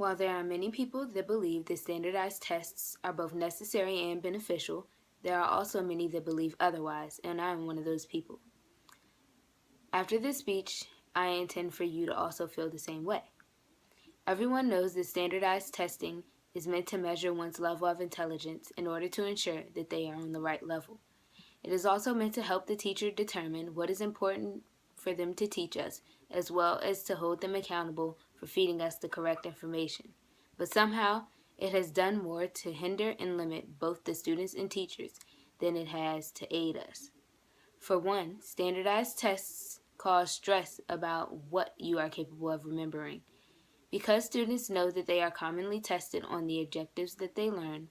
While there are many people that believe that standardized tests are both necessary and beneficial, there are also many that believe otherwise, and I am one of those people. After this speech, I intend for you to also feel the same way. Everyone knows that standardized testing is meant to measure one's level of intelligence in order to ensure that they are on the right level. It is also meant to help the teacher determine what is important for them to teach us, as well as to hold them accountable for feeding us the correct information. But somehow, it has done more to hinder and limit both the students and teachers than it has to aid us. For one, standardized tests cause stress about what you are capable of remembering. Because students know that they are commonly tested on the objectives that they learn,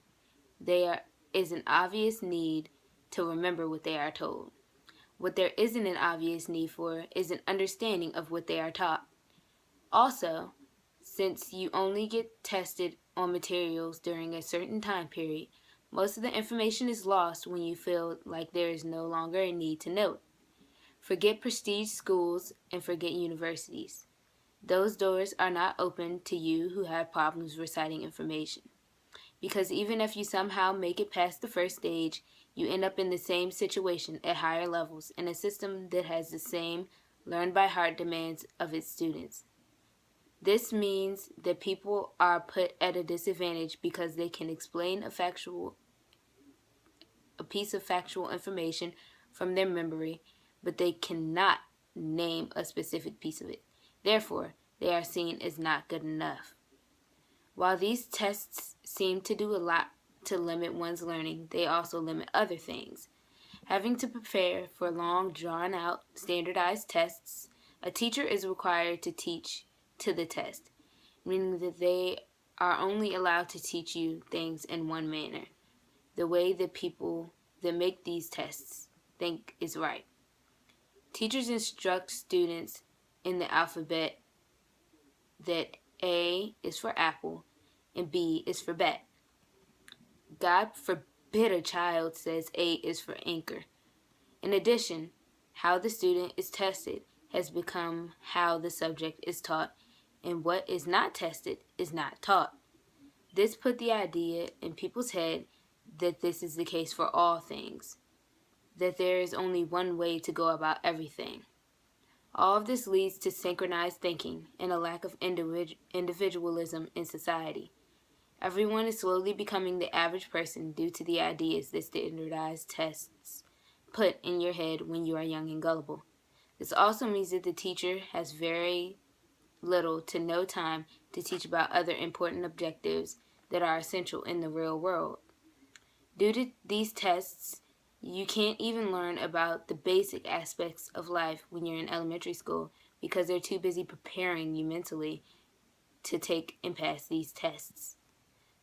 there is an obvious need to remember what they are told. What there isn't an obvious need for is an understanding of what they are taught. Also, since you only get tested on materials during a certain time period, most of the information is lost when you feel like there is no longer a need to know it. Forget prestige schools and forget universities. Those doors are not open to you who have problems reciting information. Because even if you somehow make it past the first stage, you end up in the same situation at higher levels in a system that has the same learn-by-heart demands of its students. This means that people are put at a disadvantage because they can explain a piece of factual information from their memory, but they cannot name a specific piece of it. Therefore, they are seen as not good enough. While these tests seem to do a lot to limit one's learning, they also limit other things. Having to prepare for long, drawn-out, standardized tests, a teacher is required to teach to the test, meaning that they are only allowed to teach you things in one manner, the way that people that make these tests think is right. Teachers instruct students in the alphabet that A is for apple and B is for bat. God forbid a child says A is for anchor. In addition, how the student is tested has become how the subject is taught, and what is not tested is not taught. This put the idea in people's head that this is the case for all things, that there is only one way to go about everything. All of this leads to synchronized thinking and a lack of individualism in society. Everyone is slowly becoming the average person due to the ideas that standardized tests put in your head when you are young and gullible. This also means that the teacher has very little to no time to teach about other important objectives that are essential in the real world. Due to these tests, you can't even learn about the basic aspects of life when you're in elementary school because they're too busy preparing you mentally to take and pass these tests.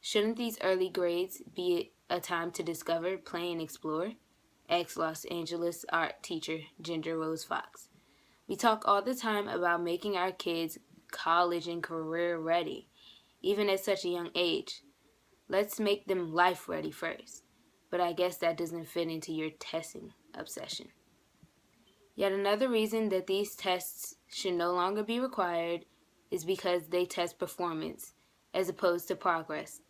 Shouldn't these early grades be a time to discover, play, and explore? Asked Los Angeles art teacher Ginger Rose Fox. We talk all the time about making our kids college and career ready, even at such a young age. Let's make them life ready first. But I guess that doesn't fit into your testing obsession. Yet another reason that these tests should no longer be required is because they test performance as opposed to progress.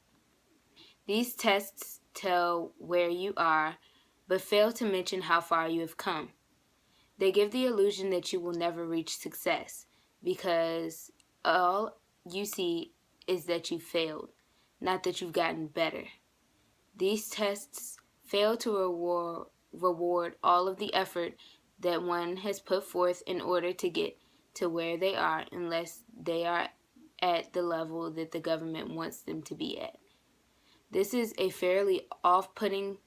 These tests tell where you are, but fail to mention how far you have come. They give the illusion that you will never reach success because all you see is that you failed, not that you've gotten better. These tests fail to reward all of the effort that one has put forth in order to get to where they are unless they are at the level that the government wants them to be at. This is fairly off-putting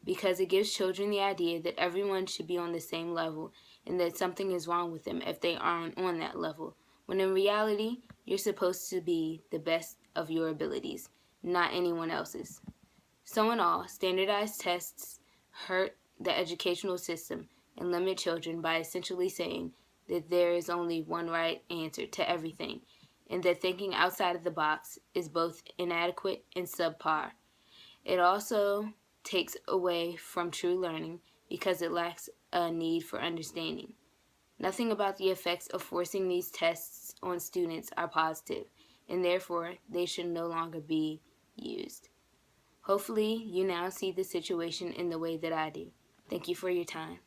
because it gives children the idea that everyone should be on the same level and that something is wrong with them if they aren't on that level, when in reality, you're supposed to be the best of your abilities, not anyone else's. So in all, standardized tests hurt the educational system and limit children by essentially saying that there is only one right answer to everything, and that thinking outside of the box is both inadequate and subpar. It also takes away from true learning because it lacks a need for understanding. Nothing about the effects of forcing these tests on students are positive, and therefore they should no longer be used. Hopefully, you now see the situation in the way that I do. Thank you for your time.